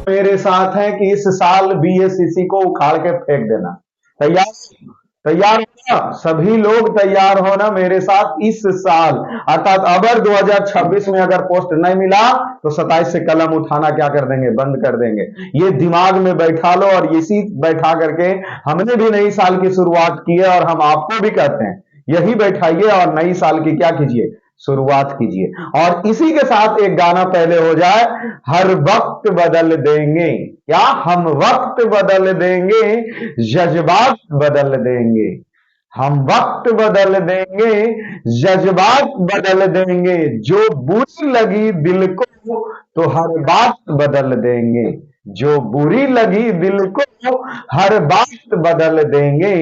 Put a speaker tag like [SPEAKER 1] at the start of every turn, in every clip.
[SPEAKER 1] मेरे साथ हैं कि इस साल बीएससीसी को उखाड़ के फेंक देना। तैयार? तैयार होना सभी लोग, तैयार होना मेरे साथ इस साल, अर्थात अगर 2026 में अगर पोस्ट नहीं मिला तो 27 से कलम उठाना क्या कर देंगे, बंद कर देंगे। ये दिमाग में बैठा लो, और इसी बैठा करके हमने भी नई साल की शुरुआत की है, और हम आपको भी कहते हैं यही बैठाइए और नई साल की क्या कीजिए, शुरुआत कीजिए। और इसी के साथ एक गाना पहले हो जाए, हर वक्त बदल देंगे, क्या हम वक्त बदल देंगे, जज्बात बदल देंगे। हम वक्त बदल देंगे, जज्बात बदल देंगे, जो बुरी लगी दिल को तो हर बात बदल देंगे, जो बुरी लगी दिल को हर बात बदल देंगे।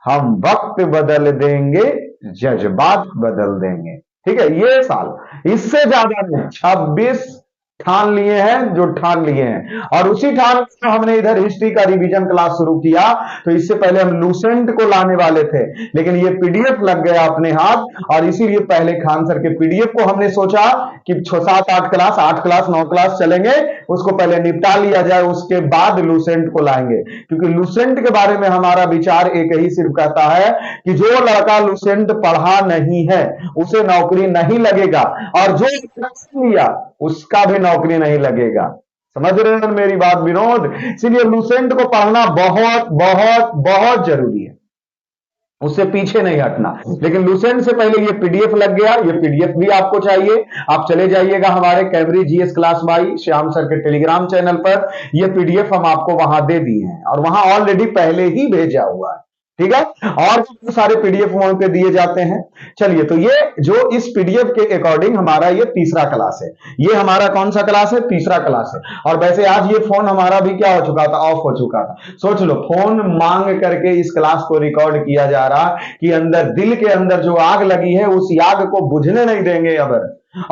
[SPEAKER 1] हम वक्त बदल देंगे, जज्बात बदल देंगे। ठीक है, ये साल इससे ज्यादा नहीं, 26 ठान लिए हैं जो ठान लिए हैं। और उसी ठान में हमने इधर हिस्ट्री का रिवीजन क्लास शुरू किया। तो इससे पहले हम लूसेंट को लाने वाले थे, लेकिन ये पीडीएफ लग गया अपने हाथ, और इसीलिए पहले खान सर के पीडीएफ को हमने सोचा कि 6, 7, 8 क्लास, 8 क्लास 9 क्लास चलेंगे, उसको पहले निपटा लिया जाए, उसके बाद लूसेंट को लाएंगे। क्योंकि लूसेंट के बारे में हमारा विचार एक ही सिर्फ कहता है कि जो लड़का लूसेंट पढ़ा नहीं है उसे नौकरी नहीं लगेगा, और जो लिया उसका भी नौकरी नहीं लगेगा। समझ रहे हैं मेरी बात विनोद? इसलिए लूसेंट को पढ़ना बहुत बहुत बहुत जरूरी है, उससे पीछे नहीं हटना। लेकिन लूसेंट से पहले ये पीडीएफ लग गया, ये पीडीएफ भी आपको चाहिए, आप चले जाइएगा हमारे Cambridge GS class by Shyam sir के टेलीग्राम चैनल पर। ये पीडीएफ हम आपको वहां दे दिए हैं, और वहां ऑलरेडी पहले ही भेजा हुआ है। ठीक है, और भी सारे पीडीएफ वहां पे दिए जाते हैं। चलिए, तो ये जो इस पीडीएफ के अकॉर्डिंग हमारा ये तीसरा क्लास है। ये हमारा कौन सा क्लास है? तीसरा क्लास है। और वैसे आज ये फोन हमारा भी क्या हो चुका था, ऑफ हो चुका था। सोच लो, फोन मांग करके इस क्लास को रिकॉर्ड किया जा रहा कि अंदर दिल के अंदर जो आग लगी है उस आग को बुझने नहीं देंगे अब,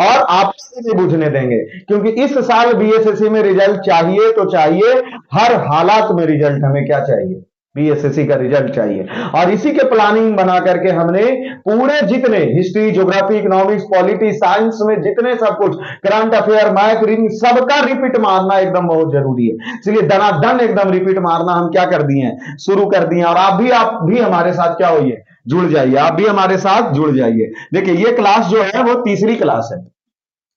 [SPEAKER 1] और आपसे भी बुझने देंगे। क्योंकि इस साल बीएसएससी में रिजल्ट चाहिए तो चाहिए, हर हालात में रिजल्ट हमें क्या चाहिए, बीएसएससी का रिजल्ट चाहिए। और इसी के प्लानिंग बना करके हमने पूरे जितने history, geography, economics, polity, science में जितने सब कुछ, करंट अफेयर, मैथ, रीडिंग, सबका रिपीट मारना एकदम बहुत जरूरी है। इसलिए दनादन एकदम रिपीट मारना हम क्या कर दिए हैं, शुरू कर दिए। और आप भी हमारे साथ क्या होइए, जुड़ जाइए, आप भी हमारे साथ जुड़ जाइए। देखिए, ये क्लास जो है वो तीसरी क्लास है,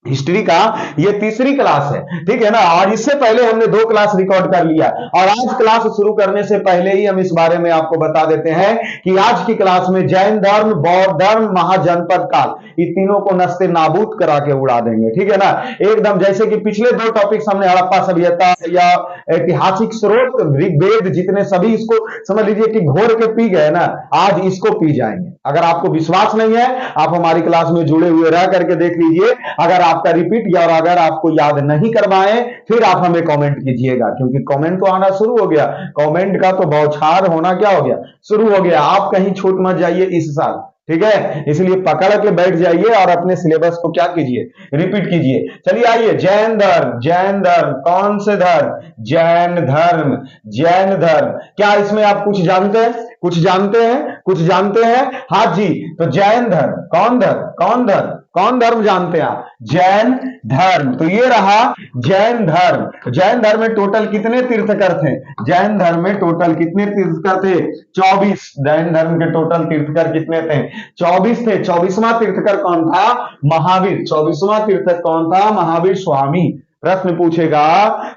[SPEAKER 1] हिस्ट्री का ये तीसरी क्लास है, ठीक है ना। और इससे पहले हमने 2 क्लास रिकॉर्ड कर लिया, और आज क्लास शुरू करने से पहले ही हम इस बारे में आपको बता देते हैं कि आज की क्लास में जैन धर्म, बौद्ध धर्म, महाजनपद काल, ये तीनों को नस्ते नाबूद करा के उड़ा देंगे। ठीक है ना, एकदम जैसे कि पिछले 2 टॉपिक्स हमने हड़प्पा सभ्यता या ऐतिहासिक स्रोत, ऋग्वेद, जितने सभी, इसको समझ लीजिए कि घोर के पी गए ना, आज इसको पी जाएंगे। अगर आपको विश्वास नहीं है, आप हमारी क्लास में जुड़े हुए रह करके देख लीजिए। अगर आपका रिपीट, या और अगर आपको याद नहीं करवाएं, फिर आप हमें कमेंट कीजिएगा, क्योंकि कमेंट तो आना शुरू हो गया, कमेंट का तो बौछार होना क्या हो गया, शुरू हो गया। आप कहीं छूट मत जाइए इस साल, ठीक है। इसलिए पकड़ के बैठ जाइए और अपने सिलेबस को क्या कीजिए, रिपीट कीजिए। चलिए आइए, जैन धर्म, जैन धर्म, कौन से धर्म, जैन धर्म, जैन धर्म। क्या इसमें आप कुछ जानते हैं, कुछ जानते हैं, कुछ जानते हैं? हाँ जी, तो जैन धर्म, कौन धर्म, कौन धर्म, कौन धर्म जानते हैं आप? जैन धर्म। तो ये रहा जैन धर्म। जैन धर्म में टोटल कितने तीर्थकर थे? जैन धर्म में टोटल कितने तीर्थकर थे? 24। जैन धर्म के टोटल तीर्थकर कितने थे? 24 थे। 24वां तीर्थकर कौन था? महावीर। 24वां तीर्थकर कौन था? महावीर स्वामी। प्रश्न पूछेगा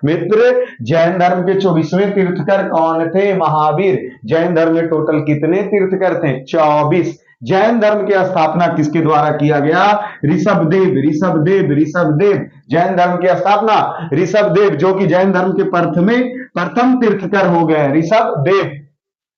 [SPEAKER 1] मित्र, जैन धर्म के 24वें तीर्थकर कौन थे? महावीर। जैन धर्म में टोटल कितने तीर्थकर थे? 24। जैन धर्म की स्थापना किसके द्वारा किया गया? ऋषभदेव, ऋषभदेव, ऋषभदेव। जैन धर्म की स्थापना ऋषभदेव, जो कि जैन धर्म के प्रथम तीर्थकर हो गए, ऋषभदेव।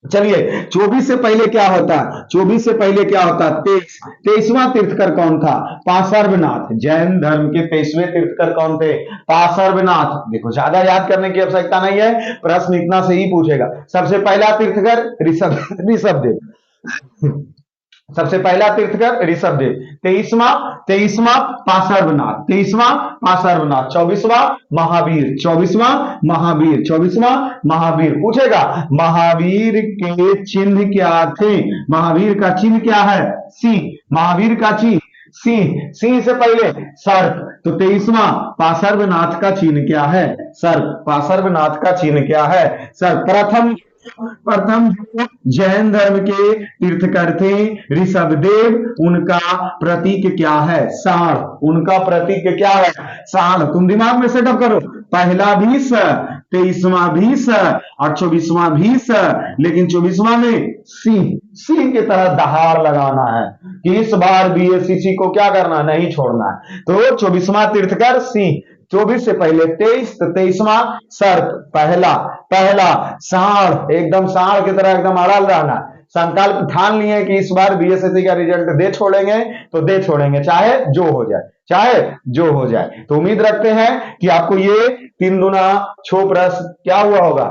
[SPEAKER 1] चलिए, 24 से पहले क्या होता? 24 से पहले क्या होता? 23। 23वां तीर्थकर कौन था? पार्श्वनाथ। जैन धर्म के 23वें तीर्थकर कौन थे? पार्श्वनाथ। देखो, ज्यादा याद करने की आवश्यकता नहीं है, प्रश्न इतना से ही पूछेगा। सबसे पहला तीर्थकर ऋषभदेव, सबसे पहला तीर्थकर ऋषभदेव। 23वां पार्श्वनाथ, 23वां पार्श्वनाथ। 24वां महावीर, 24वां महावीर, 24वां महावीर। पूछेगा महावीर के चिन्ह क्या थे? महावीर का चिन्ह क्या है? सिंह। महावीर का चिन्ह सिंह, सिंह से पहले सर्प, तो 23वां पार्श्वनाथ का चिन्ह क्या है? सर्प। पार्श्वनाथ का चिन्ह क्या है? सर्प। प्रथम प्रथम जो जैन धर्म के तीर्थकर थे ऋषभदेव, उनका प्रतीक क्या है? सांड। उनका प्रतीक क्या है? सांड। तुम दिमाग में सेटअप करो, पहला भी स, 23वां भी स और 24वां भी स, लेकिन 24वां में सिंह, सिंह की तरह दहाड़ लगाना है कि इस बार बीएससीसी को क्या करना, नहीं छोड़ना है। तो 24वां तीर्थकर सिंह, 24 से पहले 23, तो 23वां सर्प, पहला पहला सांड, एकदम सांड की तरह एकदम अड़ल रहना। संकल्प ठान लिए कि इस बार बीएसएससी का रिजल्ट दे छोड़ेंगे, तो दे छोड़ेंगे, चाहे जो हो जाए, चाहे जो हो जाए। तो उम्मीद रखते हैं कि आपको ये 3 दूना 6 प्रश्न क्या हुआ होगा,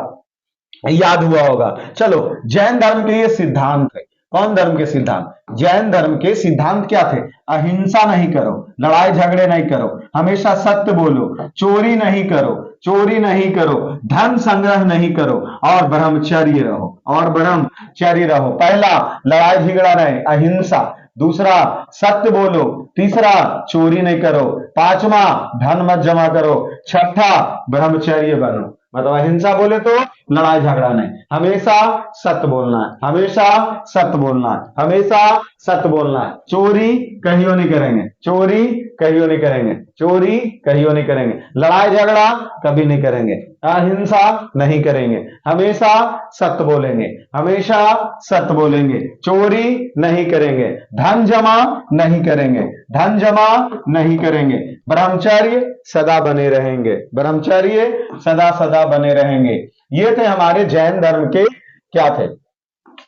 [SPEAKER 1] याद हुआ होगा। चलो, जैन धर्म के ये सिद्धांत है। कौन धर्म के सिद्धांत? जैन धर्म के सिद्धांत क्या थे? अहिंसा नहीं करो, लड़ाई झगड़े नहीं करो, हमेशा सत्य बोलो, चोरी नहीं करो, चोरी नहीं करो, धन संग्रह नहीं करो, और ब्रह्मचर्य रहो, और ब्रह्मचर्य रहो। पहला लड़ाई झगड़ा नहीं, अहिंसा। दूसरा सत्य बोलो। तीसरा चोरी नहीं करो। पांचवा धन मत जमा करो। छठा ब्रह्मचर्य बनो, मतलब अहिंसा बोले तो लड़ाई झगड़ा नहीं, हमेशा सत्य बोलना है, हमेशा सत्य बोलना है, हमेशा सत्य बोलना है। चोरी कहियो नहीं करेंगे, चोरी कहियो नहीं करेंगे, चोरी कहियो नहीं करेंगे, लड़ाई झगड़ा कभी नहीं करेंगे, अहिंसा नहीं करेंगे, हमेशा सत्य बोलेंगे, हमेशा सत्य बोलेंगे, चोरी नहीं करेंगे, धन जमा नहीं करेंगे, धन जमा नहीं करेंगे, ब्रह्मचर्य सदा बने रहेंगे, ब्रह्मचर्य सदा सदा बने रहेंगे। ये थे हमारे जैन धर्म के क्या थे।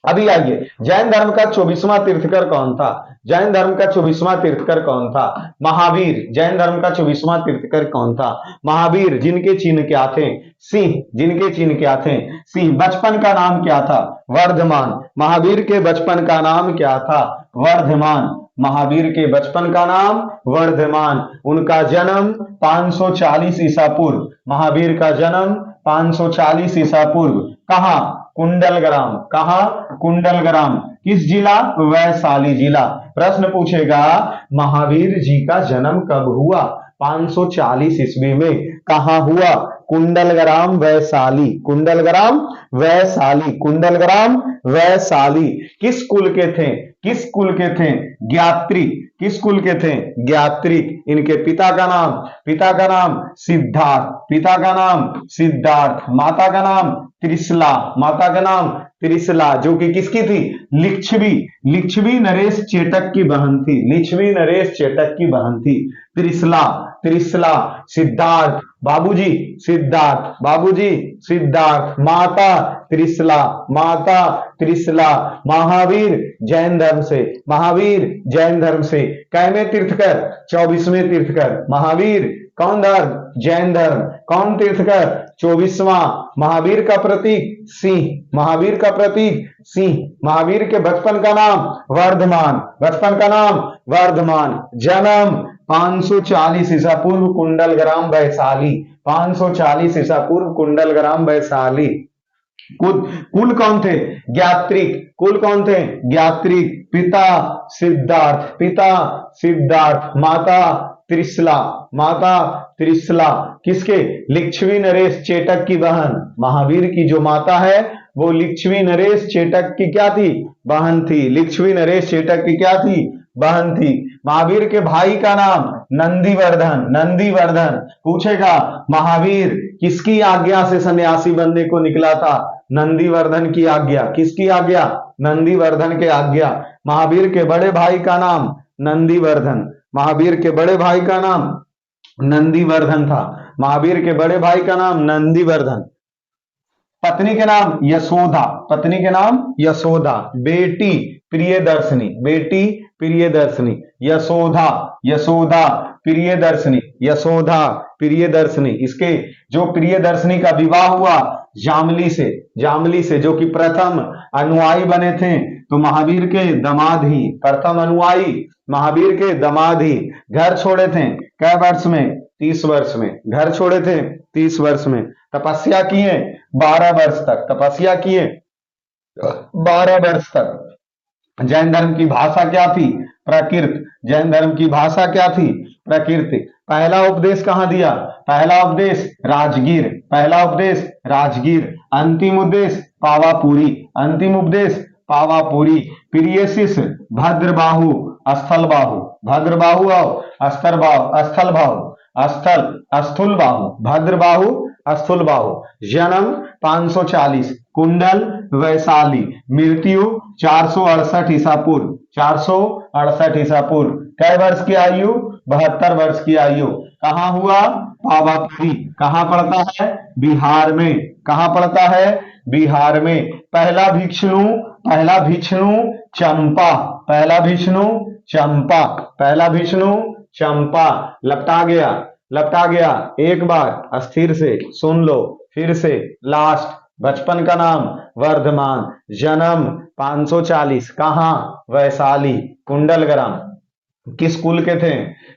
[SPEAKER 1] अभी आइए, जैन धर्म का 24वां तीर्थकर कौन था? जैन धर्म का 24वां तीर्थकर कौन था? महावीर। जैन धर्म का 24वां तीर्थकर कौन था? महावीर। जिनके चिन्ह क्या थे? सिंह। जिनके चिन्ह क्या थे? सिंह। बचपन का नाम क्या था? वर्धमान। महावीर के बचपन का नाम क्या था? वर्धमान। महावीर के बचपन का नाम वर्धमान। उनका जन्म 540 ईसा पूर्व। महावीर का जन्म 540 ईसा पूर्व। कहां? कुंडलग्राम। कहां? कुंडलग्राम। किस जिला? वैशाली जिला। प्रश्न पूछेगा महावीर जी का जन्म कब हुआ? 540 ईस्वी में। कहां हुआ? कुंडलग्राम वैशाली। कुंडलग्राम वैशाली। कुंडलग्राम वैशाली। किस कुल के थे? किस कुल के थे? ज्ञात्रिक। किस कुल के थे? ज्ञात्रिक। इनके पिता का नाम सिद्धार्थ। पिता का नाम सिद्धार्थ। माता का नाम त्रिशला। माता का नाम त्रिशला, जो कि किसकी थी? लिच्छवी। लिच्छवी नरेश चेटक की बहन थी। लिच्छवी नरेश चेटक की बहन थी त्रिशला। त्रिशला। सिद्धार्थ बाबूजी सिद्धार्थ। बाबूजी सिद्धार्थ। माता त्रिशला। माता त्रिशला। महावीर जैन धर्म से। महावीर जैन धर्म से। कैमे तीर्थकर? 24वें तीर्थकर। महावीर कौन धर्म? जैन धर्म। कौन तीर्थकर? 24वां। महावीर का प्रतीक सिंह। महावीर का प्रतीक सिंह। महावीर के बचपन का नाम वर्धमान। बचपन का नाम वर्धमान। जन्म 540 ईसा पूर्व, कुंडलग्राम वैशाली। 540 ईसा पूर्व, कुंडलग्राम वैशाली। कुल कौन थे? ज्ञात्रिक। कुल कौन थे? ज्ञात्रिक। पिता सिद्धार्थ। पिता सिद्धार्थ। माता त्रिशला। माता त्रिशला। किसके? लिच्छवी नरेश चेटक की बहन। महावीर की जो माता है वो लिच्छवी नरेश चेटक की क्या थी? बहन थी। लिच्छवी नरेश चेटक की क्या थी? बहन थी। महावीर के भाई का नाम नंदीवर्धन। नंदीवर्धन। पूछेगा महावीर किसकी आज्ञा से सन्यासी बनने को निकला था? नंदीवर्धन की आज्ञा। किसकी आज्ञा? नंदीवर्धन के आज्ञा। महावीर के बड़े भाई का नाम नंदीवर्धन। महावीर के बड़े भाई का नाम नंदीवर्धन था। महावीर के बड़े भाई का नाम नंदीवर्धन। पत्नी के नाम यशोदा। पत्नी के नाम यशोदा। बेटी प्रियदर्शनी। बेटी प्रियदर्शनी। यशोदा। यशोदा प्रियदर्शनी। यशोदा प्रियदर्शनी। इसके जो प्रियदर्शनी का विवाह हुआ जामली से। जामली से, जो कि प्रथम अनुयायी बने थे, तो महावीर के दामाद ही। प्रथम अनुयायी महावीर के दामाद ही। घर छोड़े थे कै वर्ष में? 30 वर्ष में। घर छोड़े थे 30 वर्ष में। तपस्या किए 12 वर्ष तक। तपस्या किए 12 वर्ष तक। जैन धर्म की भाषा क्या थी? प्रकृत। जैन धर्म की भाषा क्या थी? प्रकृति। पहला उपदेश कहां दिया? पहला उपदेश राजगीर, पहला उपदेश राजगीर। अंतिम उपदेश पावापुरी, अंतिम उपदेश पावापुरी। प्रिय शिष्य भद्रबाहु स्थलबाहु, भद्रबाहु और स्थलबाहु, स्थूलबाहु, भद्रबाहु स्थूलबाहु। जन्म 540, कुंडल वैशाली, मृत्यु 468 ईसा पूर्व, 468 ईसा पूर्व। कै वर्ष की आयु? 72 वर्ष की आयु। कहां हुआ? पावापुरी। कहां पड़ता है? बिहार में। कहां पड़ता है? बिहार में। पहला भिक्षु, पहला विष्णु चंपा, पहला विष्णु चंपा, पहला विष्णु चंपा। लपटा गया, लपटा गया। एक बार स्थिर से सुन लो, फिर से लास्ट। बचपन का नाम वर्धमान, जन्म 540, कहां? वैशाली, कुंडल ग्राम। किस कुल के थे?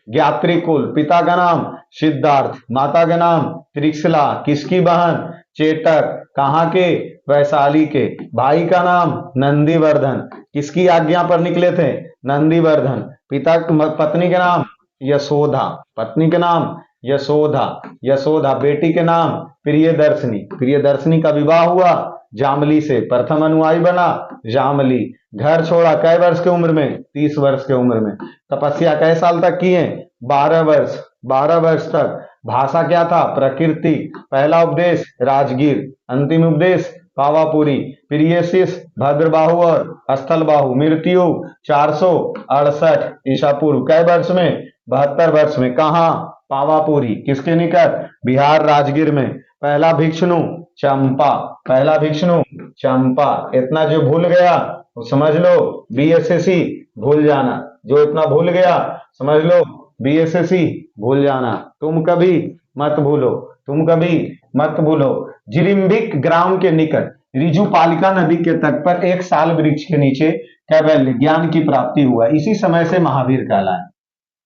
[SPEAKER 1] ज्ञात्री कुल। पिता का नाम सिद्धार्थ, माता का नाम त्रिशला। किसकी बहन? चेतक। कहां के? वैशाली के। भाई का नाम नंदीवर्धन। किसकी आज्ञा पर निकले थे? नंदीवर्धन। पिता पत्नी के नाम यशोदा, पत्नी के नाम यशोदा, यशोदा। बेटी के नाम प्रियदर्शनी, प्रियदर्शनी का विवाह हुआ जामली से, प्रथम अनुयायी बना जामली। घर छोड़ा कै वर्ष के उम्र में? 30 वर्ष के उम्र में। तपस्या कै साल तक किए? 12 वर्ष, 12 वर्ष तक। भाषा क्या था? प्रकृति। पहला उपदेश राजगीर, अंतिम उपदेश पावापुरी। प्रिय शिष्य भद्रबाहु और स्थलबाहु। मृत्यु 468 ईसा पूर्व। कै वर्ष में? 72 वर्ष में। कहा? पावापुरी। किसके निकट? बिहार, राजगीर में। पहला भिक्षु चंपा, पहला भिक्षु चंपा। इतना जो भूल गया तो समझ लो बीएसएससी भूल जाना, जो इतना भूल गया समझ लो बीएसएससी भूल जाना। तुम कभी मत भूलो, तुम कभी मत भूलो। जिरिम्बिक ग्राम के निकट रिजुपालिका नदी के तट पर एक साल वृक्ष के नीचे कैवल्य ज्ञान की प्राप्ति हुआ। इसी समय से महावीर कहलाए।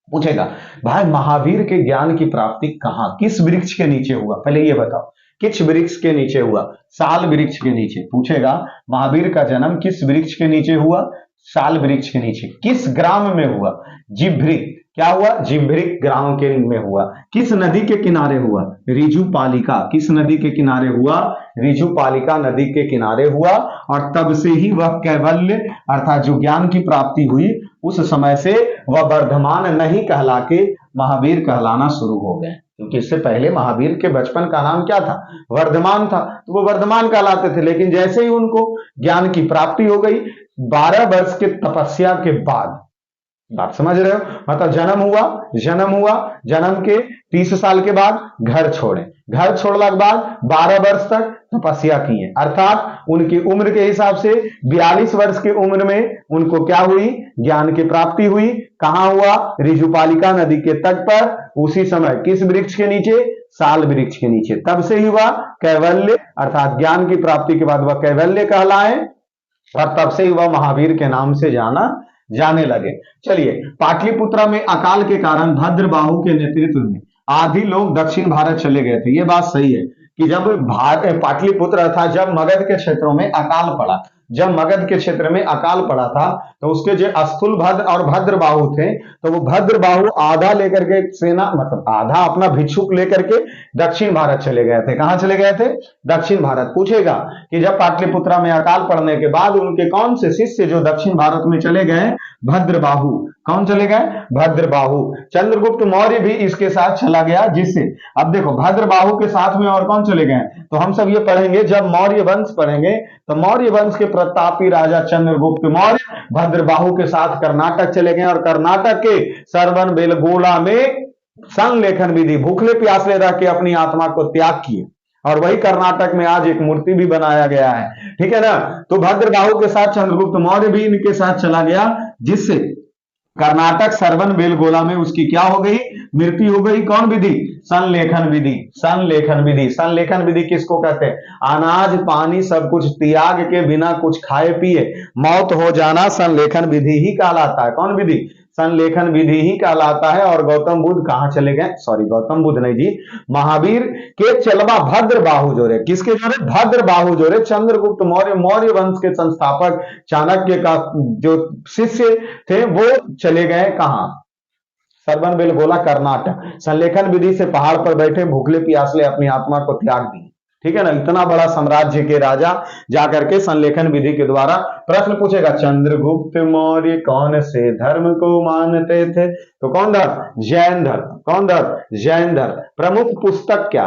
[SPEAKER 1] पूछेगा भाई महावीर के ज्ञान की प्राप्ति कहां, किस वृक्ष के नीचे हुआ? पहले ये बताओ किस वृक्ष के नीचे हुआ? साल वृक्ष के नीचे। पूछेगा महावीर का जन्म किस वृक्ष के नीचे हुआ? साल वृक्ष के नीचे। किस ग्राम में हुआ? जिभ्रिक। क्या हुआ? जिभ्रिक ग्राम के में हुआ। किस नदी के किनारे हुआ? रिजुपालिका। किस नदी के किनारे हुआ? रिजुपालिका नदी के किनारे हुआ। और तब से ही वह कैवल्य अर्थात जो ज्ञान की प्राप्ति हुई उस समय से वह वर्धमान नहीं कहला के महावीर कहलाना शुरू हो गए। क्योंकि इससे पहले महावीर के बचपन का नाम क्या था? वर्धमान था, तो वो वर्धमान कहलाते थे। लेकिन जैसे ही उनको ज्ञान की प्राप्ति हो गई 12 वर्ष के तपस्या के बाद, बात समझ रहे हो? मतलब जन्म हुआ, जन्म हुआ, जन्म के 30 साल के बाद घर छोड़े, घर छोड़ने के बाद 12 वर्ष तक तपस्या किए। अर्थात उनकी उम्र के हिसाब से 42 वर्ष की उम्र में उनको क्या हुई? ज्ञान की प्राप्ति हुई। कहां हुआ? रिजुपालिका नदी के तट पर। उसी समय किस वृक्ष के नीचे? साल वृक्ष के नीचे। तब से ही हुआ कैवल्य अर्थात ज्ञान की प्राप्ति के बाद वह कैवल्य कहलाए और तब से ही वह महावीर के नाम से जाने लगे। चलिए, पाटलिपुत्रा में अकाल के कारण भद्रबाहु के नेतृत्व में आधी लोग दक्षिण भारत चले गए थे। यह बात सही है कि जब पाटलिपुत्र था, जब मगध के क्षेत्रों में अकाल पड़ा, जब मगध के क्षेत्र में अकाल पड़ा था तो उसके जो स्थूल भद्र और भद्रबाहु थे तो वो भद्रबाहु आधा लेकर के सेना मतलब आधा अपना भिक्षुक लेकर के दक्षिण भारत चले गए थे। कहां चले गए थे? दक्षिण भारत। पूछेगा कि जब पाटलिपुत्रा में अकाल पड़ने के बाद उनके कौन से शिष्य जो दक्षिण भारत में चले गए? भद्रबाहु। कौन चले गए? भद्रबाहु। चंद्रगुप्त मौर्य भी इसके साथ चला गया। जिससे अब देखो भद्रबाहु के साथ में और कौन चले गए? तो हम सब ये पढ़ेंगे जब मौर्य वंश पढ़ेंगे तो मौर्य वंश के प्रतापी राजा चंद्रगुप्त मौर्य भद्रबाहु के साथ कर्नाटक चले गए और कर्नाटक के सरवन बेलगोला में संलेखन विधि भूखले प्यासले रह के अपनी आत्मा को त्याग किए और वही कर्नाटक में आज एक मूर्ति भी बनाया गया है। ठीक है ना? तो भद्रबाहु के साथ चंद्रगुप्त मौर्य भी इनके साथ चला गया, जिससे कर्नाटक सरवन बेलगोला में उसकी क्या हो गई? मृत्यु हो गई। कौन विधि? संलेखन विधि। संलेखन विधि। संलेखन विधि किसको कहते हैं? अनाज पानी सब कुछ त्याग के बिना कुछ खाए पिए मौत हो जाना संलेखन विधि ही कहलाता है। कौन विधि? संलेखन विधि ही कहलाता है। और गौतम बुद्ध कहां चले गए, सॉरी गौतम बुद्ध नहीं जी, महावीर के चलवा भद्र बाहु जोरे, किसके जोरे, भद्र बाहु जोरे, चंद्रगुप्त मौर्य, मौर्य वंश के संस्थापक चाणक्य का जो शिष्य थे वो चले गए कहां, सरबन बेलगोला कर्नाटक। संलेखन विधि से पहाड़ पर बैठे भूखले प्यासले अपनी आत्मा को त्याग दी। ठीक है ना, इतना बड़ा साम्राज्य के राजा जाकर के संलेखन विधि के द्वारा प्रश्न पूछेगा, चंद्रगुप्त मौर्य कौन से धर्म को मानते थे, तो कौन धर्म, जैन धर्म। कौन धर्म, जैन धर्म। प्रमुख पुस्तक क्या,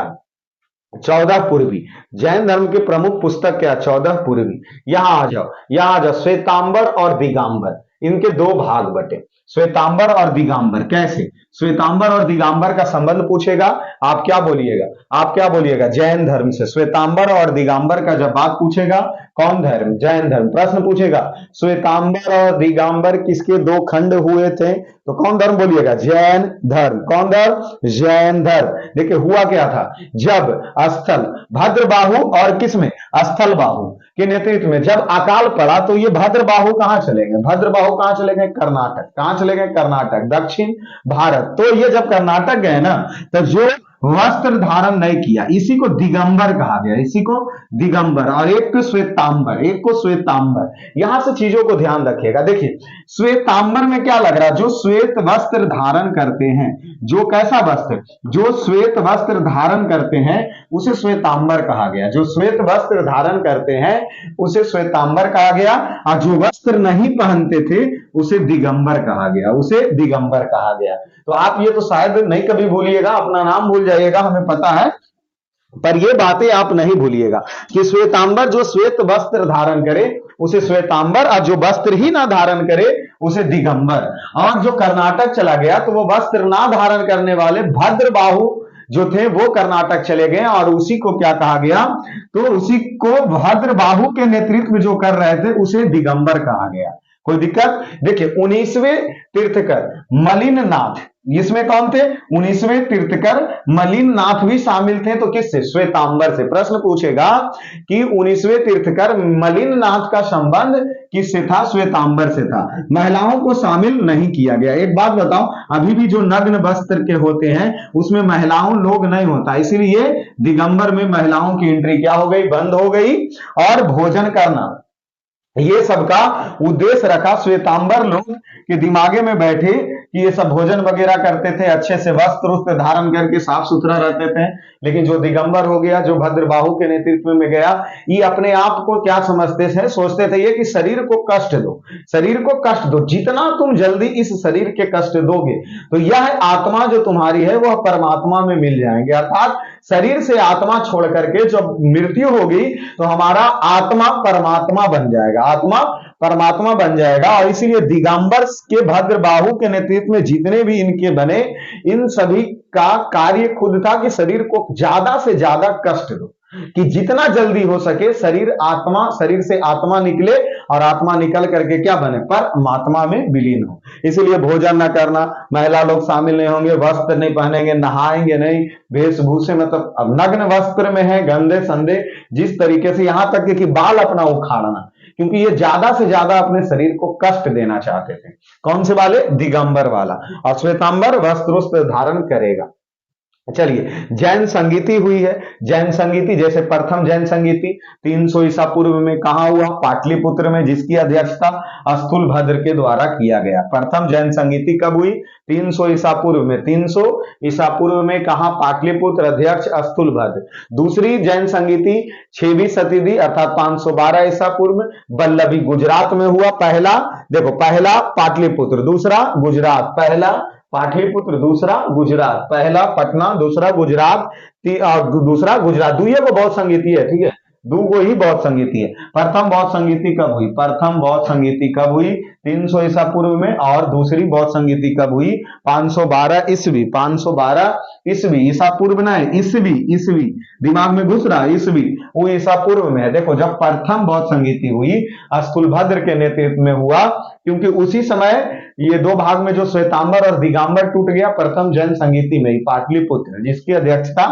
[SPEAKER 1] 14 पूर्वी। जैन धर्म के प्रमुख पुस्तक क्या, 14 पूर्वी। यहां आ जाओ, यहां आ जाओ, श्वेतांबर और दिगंबर, इनके दो भाग बटे, श्वेतांबर और दिगंबर। कैसे, श्वेतांबर और दिगंबर का संबंध पूछेगा, आप क्या बोलिएगा, आप क्या बोलिएगा, जैन धर्म से। श्वेतांबर और दिगंबर का जब बात पूछेगा, कौन धर्म, जैन धर्म। प्रश्न पूछेगा श्वेतांबर और दिगंबर किसके दो खंड हुए थे, तो कौन धर्म बोलिएगा, जैन धर्म। कौन धर्म, जैन धर्म। देखिए हुआ क्या था, जब स्थल भद्रबाहु और किसमें, स्थल बाहु के नेतृत्व में जब अकाल पड़ा, तो ये भद्रबाहु कहां चले गए, भद्रबाहु कहां चले गए, कर्नाटक। कहां चले गए, कर्नाटक, दक्षिण भारत। तो ये जब कर्नाटक गए ना, तो जो वस्त्र धारण नहीं किया, इसी को दिगंबर कहा गया, इसी को दिगंबर। और एक को श्वेतांबर, एक को श्वेतांबर। यहां से चीजों को ध्यान रखिएगा। देखिए श्वेतांबर में क्या लग रहा है, जो श्वेत वस्त्र धारण करते हैं, जो कैसा वस्त्र, जो श्वेत वस्त्र धारण करते हैं उसे श्वेतांबर कहा गया। जो श्वेत वस्त्र धारण करते हैं उसे श्वेतांबर कहा गया, और जो वस्त्र नहीं पहनते थे उसे दिगंबर कहा गया, उसे दिगंबर कहा गया। तो आप ये तो शायद नहीं कभी भूलिएगा, अपना नाम भूल जाइएगा, हमें पता है, पर ये बातें आप नहीं भूलिएगा कि श्वेतांबर जो श्वेत वस्त्र धारण करे उसे श्वेतांबर, और जो वस्त्र ही ना धारण करे उसे दिगंबर। और जो कर्नाटक चला गया तो वो वस्त्र ना धारण करने वाले भद्रबाहु जो थे वो कर्नाटक चले गए, और उसी को क्या कहा गया, तो उसी को भद्रबाहु के नेतृत्व में जो कर रहे थे उसे दिगंबर कहा गया। कोई दिक्कत, देखिए 19वें तीर्थकर मलिननाथ, इसमें कौन थे, 19वें तीर्थकर मलिननाथ भी शामिल थे, तो किससे, श्वेतांबर से। प्रश्न पूछेगा कि 19वें तीर्थकर मलिननाथ का संबंध किससे था, श्वेतांबर से था। महिलाओं को शामिल नहीं किया गया। एक बात बताओ, अभी भी जो नग्न वस्त्र के होते हैं उसमें महिलाओं लोग नहीं होता, इसीलिए दिगंबर में महिलाओं की एंट्री क्या हो गई, बंद हो गई। और भोजन करना, ये सबका उद्देश्य रखा। श्वेतांबर लोग के दिमागे में बैठे कि ये सब भोजन वगैरह करते थे, अच्छे से वस्त्र धारण करके साफ सुथरा रहते थे। लेकिन जो दिगंबर हो गया, जो भद्रबाहु के नेतृत्व में गया, ये अपने आप को क्या समझते थे, सोचते थे ये कि शरीर को कष्ट दो, शरीर को कष्ट दो, जितना तुम जल्दी इस शरीर के कष्ट दोगे तो यह आत्मा जो तुम्हारी है वह परमात्मा में मिल जाएंगे। अर्थात शरीर से आत्मा छोड़ करके जब मृत्यु होगी तो हमारा आत्मा परमात्मा बन जाएगा, आत्मा परमात्मा बन जाएगा। और इसीलिए दिगंबर के भद्रबाहु के नेतृत्व में जितने भी इनके बने, इन सभी का कार्य खुद था कि शरीर को ज्यादा से ज्यादा कष्ट दो, कि जितना जल्दी हो सके शरीर से आत्मा निकले, और आत्मा निकल करके क्या बने, परमात्मा में विलीन हो। इसलिए भोजन न करना, महिला लोग शामिल नहीं होंगे, वस्त्र नहीं पहनेंगे, नहाएंगे नहीं, वेशभूषे मतलब अब नग्न वस्त्र में है, गंदे संदे, जिस तरीके से यहां तक कि बाल अपना उखाड़ना, क्योंकि ये ज्यादा से ज्यादा अपने शरीर को कष्ट देना चाहते थे। कौन से वाले, दिगंबर वाला। और श्वेतांबर वस्त्र धारण करेगा। चलिए जैन संगीति हुई है। जैन संगीति जैसे प्रथम जैन संगीति 300 ईसा पूर्व में कहा हुआ, पाटलिपुत्र में, जिसकी अध्यक्षता स्थूलभद्र के द्वारा किया गया। प्रथम जैन संगीति कब हुई, 300 ईसा पूर्व में। 300 ईसा पूर्व में कहा, पाटलिपुत्र, अध्यक्ष स्थूलभद्र। दूसरी जैन संगीति 6वीं शताब्दी अर्थात 512 ईसा पूर्व वल्लभी गुजरात में हुआ। पहला देखो, पहला पाटलिपुत्र, दूसरा गुजरात, पहला पाटलिपुत्र, दूसरा गुजरात, पहला पटना, दूसरा गुजरात, दूसरा गुजरात। दुइये को बौद्ध संगीति है, ठीक है, दो को ही बौद्ध संगीति है। प्रथम बौद्ध संगीति कब हुई, प्रथम बौद्ध संगीति कब हुई, 300 ईसा पूर्व में। और दूसरी बौद्ध संगीति कब हुई, 512 ईस्वी, 512 ईस्वी, ईसा पूर्व नहीं, ईस्वी, ईस्वी दिमाग में घुस रहा, ईस्वी वो ईसा पूर्व में है। देखो जब प्रथम बौद्ध संगीति हुई स्थूलभद्र के नेतृत्व में हुआ, क्योंकि उसी समय ये दो भाग में जो श्वेतांबर और दिगंबर टूट गया, प्रथम जैन संगीति में ही, पाटलिपुत्र, जिसकी अध्यक्षता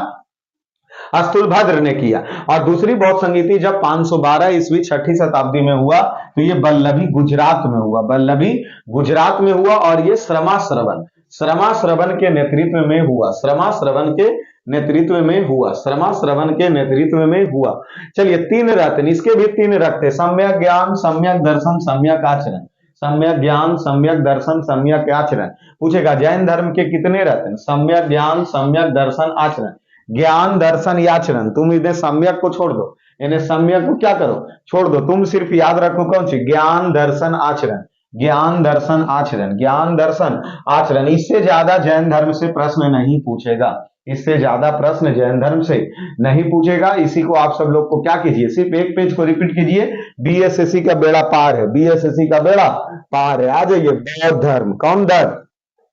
[SPEAKER 1] स्थूलभद्र ने किया। और दूसरी बौद्ध संगीति जब 512 ईस्वी 6ठी शताब्दी में हुआ तो ये वल्लभी गुजरात में हुआ, वल्लभी गुजरात में हुआ। और ये श्रमाश्रवण के नेतृत्व में हुआ, श्रमाश्रवण के नेतृत्व में हुआ, श्रमाश्रवण के नेतृत्व में हुआ। चलिए तीन रत्न, इसके भी तीन रत्न, सम्यक ज्ञान, सम्यक दर्शन, सम्यक आचरण। सम्यक ज्ञान, सम्यक दर्शन, सम्यक आचरण। पूछेगा जैन धर्म के कितने रत्न? सम्यक ज्ञान, सम्यक दर्शन, आचरण। ज्ञान, दर्शन, आचरण। तुम इन्हें सम्यक को छोड़ दो, इन्हें सम्यक को क्या करो, छोड़ दो। तुम सिर्फ याद रखो कौन सी? ज्ञान, दर्शन, आचरण। ज्ञान, दर्शन, आचरण, ज्ञान, दर्शन, आचरण। इससे ज्यादा जैन धर्म से प्रश्न नहीं पूछेगा, इससे ज्यादा प्रश्न जैन धर्म से नहीं पूछेगा। इसी को आप सब लोग को क्या कीजिए, सिर्फ एक पेज को रिपीट कीजिए। बीएसएससी का बेड़ा पार है, बीएसएससी का बेड़ा पार है। आ जाइए, बौद्ध धर्म। कौन धर्म?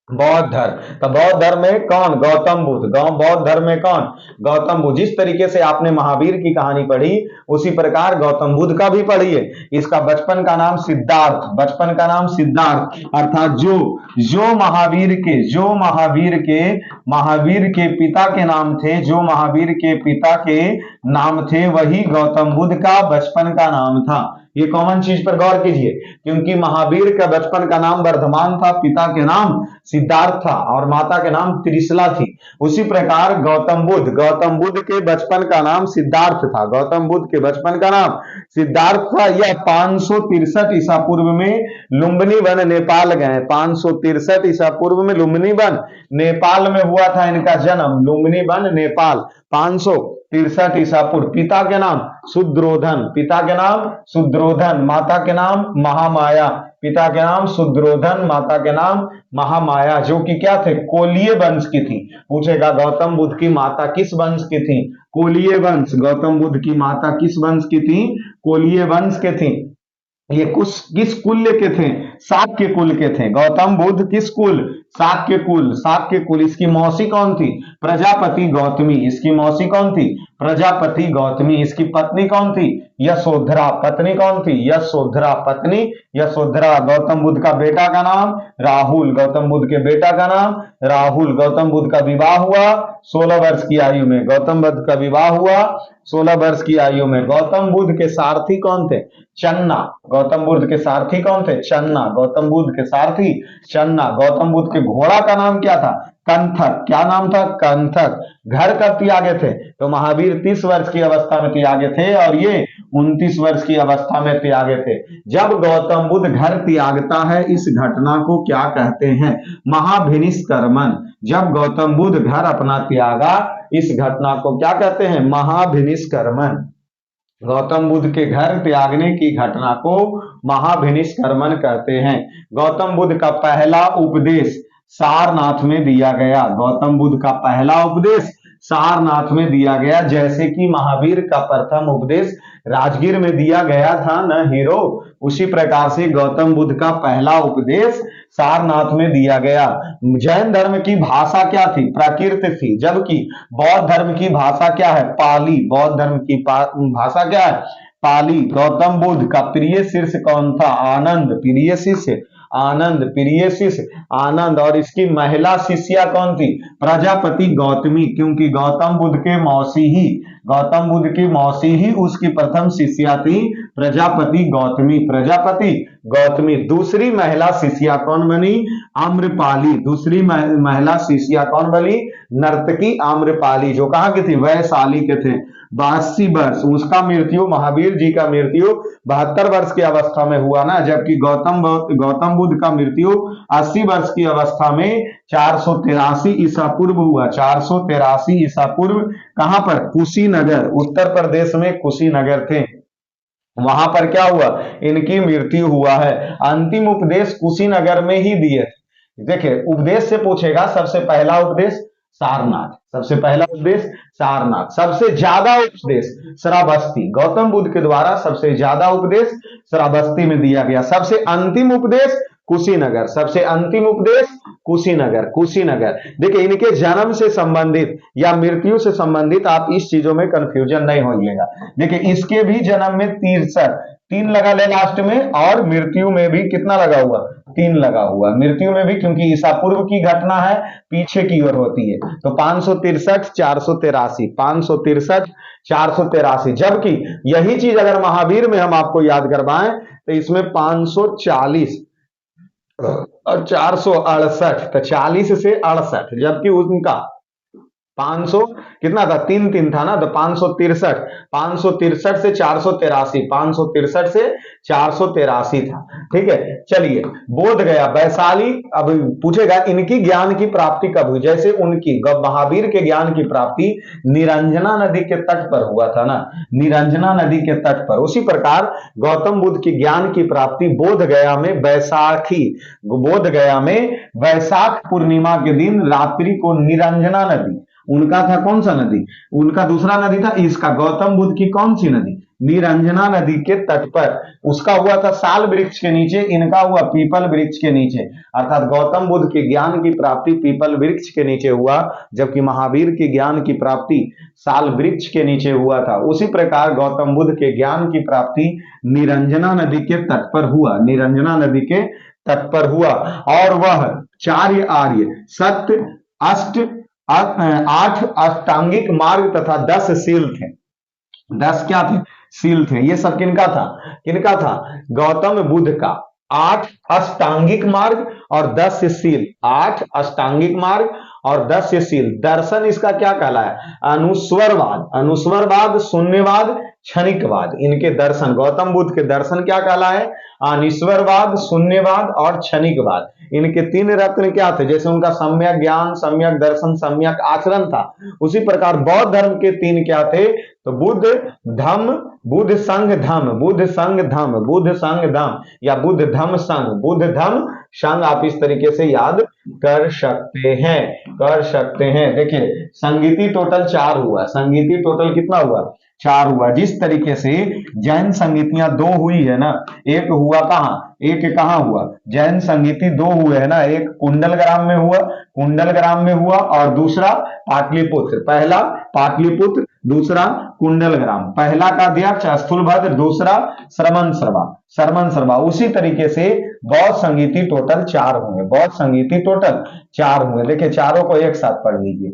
[SPEAKER 1] बौद्ध धर्म। तो बौद्ध धर्म में कौन? गौतम बुद्ध। बौद्ध धर्म में कौन? गौतम बुद्ध। जिस तरीके से आपने महावीर की कहानी पढ़ी उसी प्रकार गौतम बुद्ध का भी पढ़िए। इसका बचपन का नाम सिद्धार्थ, बचपन का नाम सिद्धार्थ, अर्थात जो महावीर के पिता के नाम थे, जो महावीर के पिता के नाम थे, वही गौतम बुद्ध का बचपन का नाम था। ये कॉमन चीज पर गौर कीजिए, क्योंकि महावीर का बचपन का नाम वर्धमान था, पिता के नाम सिद्धार्थ था और माता के नाम त्रिशला थी। उसी प्रकार गौतम बुद्ध के बचपन का नाम सिद्धार्थ था, गौतम बुद्ध के बचपन का नाम सिद्धार्थ था। यह 563 ईसा पूर्व में लुम्बिनी वन नेपाल गए, 563 ईसा पूर्व में लुम्बिनी वन नेपाल में हुआ था इनका जन्म, लुम्बिनी वन नेपाल 563 ईसा पूर्व। पिता के नाम शुद्रोधन, पिता के नाम शुद्रोधन, माता के नाम महामाया, पिता के नाम शुद्रोधन, माता के नाम महामाया, जो कि क्या थे? कोलीय वंश की थी। पूछेगा गौतम बुद्ध की माता किस वंश की थी? कोलीय वंश। गौतम बुद्ध की माता किस वंश की थी? कोलीय वंश के थी। ये किस कुल के थे? शाक्य कुल के थे। गौतम बुद्ध किस कुल? शाक्य कुल, शाक्य कुल। इसकी मौसी कौन थी? प्रजापति गौतमी। इसकी मौसी कौन थी? प्रजापति गौतमी। इसकी पत्नी कौन थी? यशोधरा। पत्नी कौन थी? यशोधरा, पत्नी यशोधरा। गौतम बुद्ध का बेटा का नाम राहुल, गौतम बुद्ध के बेटा का नाम राहुल। गौतम बुद्ध का विवाह हुआ 16 वर्ष की आयु में, गौतम बुद्ध का विवाह हुआ 16 वर्ष की आयु में। गौतम बुद्ध के सारथी कौन थे? चन्ना। गौतम बुद्ध के सारथी कौन थे? चन्ना। गौतम बुद्ध के सारथी चन्ना। गौतम बुद्ध के घोड़ा का नाम क्या था? कंथक। क्या नाम था? कंथक। घर कब त्यागे थे? तो महावीर 30 वर्ष की अवस्था में त्यागे थे और ये 29 वर्ष की अवस्था में त्यागे थे। जब गौतम बुद्ध घर त्यागता है, इस घटना को क्या कहते हैं? महाभिनिष्क्रमण। जब गौतम बुद्ध घर अपना त्यागा, इस घटना को क्या कहते हैं? महाभिनिष्क्रमण। गौतम बुद्ध के घर त्यागने की घटना को महाभिनिष्क्रमण कहते हैं। गौतम बुद्ध का पहला उपदेश सारनाथ में दिया गया। गौतम बुद्ध का पहला उपदेश सारनाथ में दिया गया, जैसे कि महावीर का प्रथम उपदेश राजगीर में दिया गया था न हीरो, उसी प्रकार से गौतम बुद्ध का पहला उपदेश सारनाथ में दिया गया। जैन धर्म की भाषा क्या थी? प्राकृत थी, जबकि बौद्ध धर्म की भाषा क्या है? पाली। बौद्ध धर्म की भाषा क्या है? पाली। गौतम बुद्ध का प्रिय शिष्य कौन था? आनंद। प्रिय शिष्य आनंद, प्रिय शिष्य आनंद। और इसकी महिला शिष्या कौन थी? प्रजापति गौतमी, क्योंकि गौतम बुद्ध की मौसी ही उसकी प्रथम शिष्या थी, प्रजापति गौतमी। प्रजापति गौतमी। दूसरी महिला शिष्या कौन बनी? आम्रपाली। दूसरी महिला शिष्या कौन बनी? नर्तकी आम्रपाली, जो कहाँ की थी? वैशाली के थे। 82 वर्ष। उसका मृत्यु, महावीर जी का मृत्यु 72 वर्ष की अवस्था में हुआ ना, जबकि गौतम बुद्ध का मृत्यु 80 वर्ष की अवस्था में 483 ईसा पूर्व हुआ। 483 ईसा पूर्व। कहां पर? कुशीनगर, उत्तर प्रदेश में कुशीनगर थे, वहां पर क्या हुआ? इनकी मृत्यु हुआ है। अंतिम उपदेश कुशीनगर में ही दिए थे। देखिए, उपदेश से पूछेगा, सबसे पहला उपदेश सारनाथ, सबसे पहला उपदेश सारनाथ। सबसे ज्यादा उपदेश श्रावस्ती, गौतम बुद्ध के द्वारा सबसे ज्यादा उपदेश श्रावस्ती में दिया गया। सबसे अंतिम उपदेश कुशीनगर। सबसे अंतिम उपदेश कुशीनगर, कुशीनगर। देखिए इनके जन्म से संबंधित या मृत्यु से संबंधित आप इस चीजों में कंफ्यूजन नहीं होइएगा। देखिए इसके भी जन्म में 63, 3 लगा ले लास्ट में, और मृत्यु में भी कितना लगा हुआ, 3 लगा हुआ। मृत्यु में भी क्योंकि ईसा पूर्व की घटना है, पीछे की ओर होती है, तो 563 483, 563 483। जबकि यही चीज अगर महावीर में हम आपको याद करवाएं तो इसमें 540 और 468, तो 40 से 68, जबकि उनका 500 कितना था, 3 था ना, तो 563, 563 से 483, 563 से 483 था। ठीक है, चलिए बोध गया, वैशाली। अब पूछेगा इनकी ज्ञान की प्राप्ति कब हुई। जैसे उनकी महावीर के ज्ञान की प्राप्ति निरंजना नदी के तट पर हुआ था ना, निरंजना नदी के तट पर, उसी प्रकार गौतम बुद्ध की ज्ञान की प्राप्ति बोध गया में बैसाखी, बोध गया में वैशाख पूर्णिमा के दिन रात्रि को निरंजना नदी, उनका था कौन सा नदी, उनका दूसरा नदी था इसका, गौतम बुद्ध की कौन सी नदी, निरंजना नदी के तट पर। उसका हुआ था साल वृक्ष के नीचे, इनका हुआ पीपल वृक्ष के नीचे। अर्थात गौतम बुद्ध के ज्ञान की प्राप्ति पीपल वृक्ष के नीचे हुआ, जबकि महावीर के ज्ञान की प्राप्ति साल वृक्ष के नीचे हुआ था। उसी प्रकार गौतम बुद्ध के ज्ञान की प्राप्ति निरंजना नदी के तट पर हुआ, निरंजना नदी के तट पर हुआ। और वह 4 आर्य, सत्य, अष्ट, 8 अष्टांगिक मार्ग तथा 10 शील थे। 10 क्या थे, शील थे। ये सब किनका था, किनका था, गौतम बुद्ध का। 8 अष्टांगिक मार्ग और 10 शील, 8 अष्टांगिक मार्ग और 10 शील। दर्शन इसका क्या कहलाया, अनुस्वरवाद, अनुस्वरवाद, शून्यवाद, क्षणिकवाद। इनके दर्शन, गौतम बुद्ध के दर्शन क्या कहलाए, अनिश्वरवाद, शून्यवाद और क्षणिकवाद। इनके 3 रत्न क्या थे, जैसे उनका सम्यक ज्ञान, सम्यक दर्शन, सम्यक आचरण था, उसी प्रकार बौद्ध धर्म के 3 क्या थे, तो बुद्ध धम्म, बुद्ध संघ धम्म, बुद्ध संघ धम्म, बुद्ध संघ धम्म, या बुद्ध धम्म संघ, बुद्ध धम्म संघ। आप इस तरीके से याद कर सकते हैं, कर सकते हैं। देखिए संगीति टोटल 4 हुआ, संगीति टोटल कितना हुआ, 4 हुआ। जिस तरीके से जैन संगीतियां 2 हुई है ना, एक हुआ कहां, एक कहां हुआ, जैन संगीति 2 हुए है ना, एक कुंडलग्राम में हुआ, कुंडलग्राम में हुआ, और दूसरा पाटलिपुत्र। पहला पाटलिपुत्र, दूसरा कुंडलग्राम। पहला का अध्यक्ष स्थूलभद्र, दूसरा श्रमण सरवा, श्रमण सरवा। उसी तरीके से बौद्ध संगीति टोटल 4 हुए, बौद्ध संगीति टोटल 4 हुए। देखिए चारों को एक साथ पढ़ लीजिए,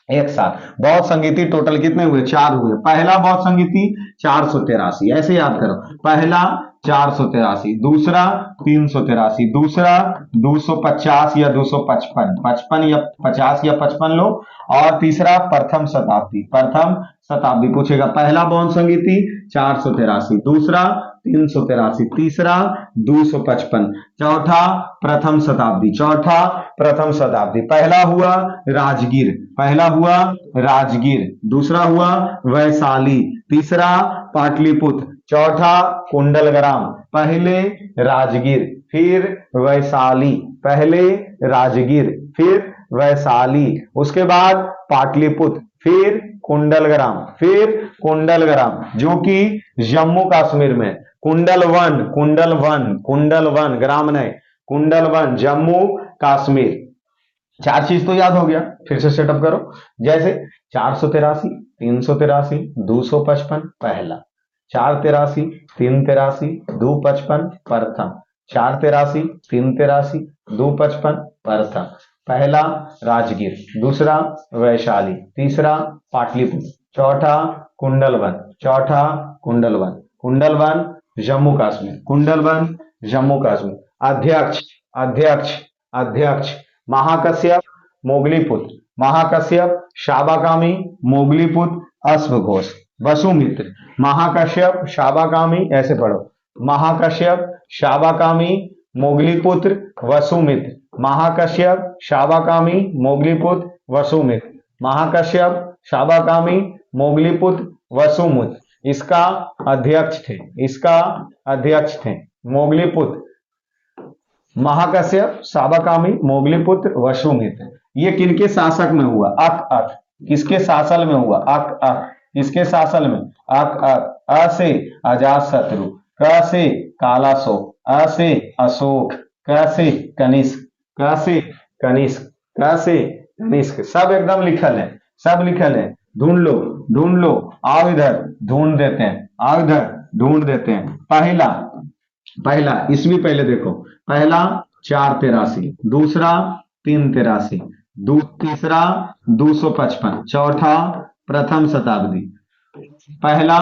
[SPEAKER 1] एक साथ। बौद्ध संगीति टोटल कितने हुए, 4 हुए। पहला बौद्ध संगीति 483, ऐसे याद करो, पहला 483, दूसरा 383, दूसरा 250 या 255, 55 या 50 या 55 लो, और तीसरा प्रथम शताब्दी, प्रथम शताब्दी। पूछेगा पहला बौद्ध संगीति 483, दूसरा 383, तीसरा 255, चौथा प्रथम शताब्दी, चौथा प्रथम शताब्दी। पहला हुआ राजगीर, पहला हुआ राजगीर, दूसरा हुआ वैशाली, तीसरा पाटलिपुत्र, चौथा कुंडलग्राम। पहले राजगीर, फिर वैशाली, पहले राजगीर, फिर वैशाली, उसके बाद पाटलिपुत्र, फिर कुंडलग्राम, फिर कुंडलग्राम, जो कि जम्मू कश्मीर में, कुंडलवन, कुंडलवन, कुंडलवन, ग्राम नहीं, कुंडलवन, जम्मू कश्मीर। 4 चीज तो याद हो गया, फिर से सेटअप करो। जैसे 483, 383, 255 पहला, 483, 383, 255 प्रथम, 483, 383, 255 प्रथम। पहला राजगीर, दूसरा वैशाली, तीसरा पाटलिपुत्र, चौथा कुंडलवन, चौथा कुंडलवन, कुंडलवन जम्मू कश्मीर, कुंडलवन जम्मू कश्मीर। अध्यक्ष, अध्यक्ष, अध्यक्ष महाकश्यप, मोगलीपुत्र, महाकश्यप, शाबाकामी, मोगलीपुत्र, अश्वघोष। वसुमित्र, महाकश्यप, शाबाकामी, ऐसे पढ़ो, महाकश्यप, शाबाकामी, मोगलीपुत्र, वसुमित्र, महाकश्यप, शाबाकामी, मोगलीपुत्र, वसुमित्र, महाकश्यप, शाबाकामी, मोगलीपुत्र, वसुमित्र। इसका अध्यक्ष थे, इसका अध्यक्ष थे मोगलीपुत्र, महाकश्यप, शाबाकामी, मोगलीपुत्र, वसुमित्र। ये किनके शासक में हुआ, अक अक, किसके शासन में हुआ, अक अक, किसके शासन में, अक अक। अ से अजातशत्रु, क से कालाशोक, अ से अशोक, क से कनिष्क, क से कनिष्क, क से कनिष्क, सब एकदम लिखल है, सब लिखल है। ढूंढ लो, ढूंढ लो, आओ इधर, ढूंढ देते हैं, आओ इधर, ढूंढ देते हैं। पहला, पहला ईस्वी पहले देखो, पहला 483, दूसरा 383, तीसरा 255, चौथा प्रथम शताब्दी। पहला,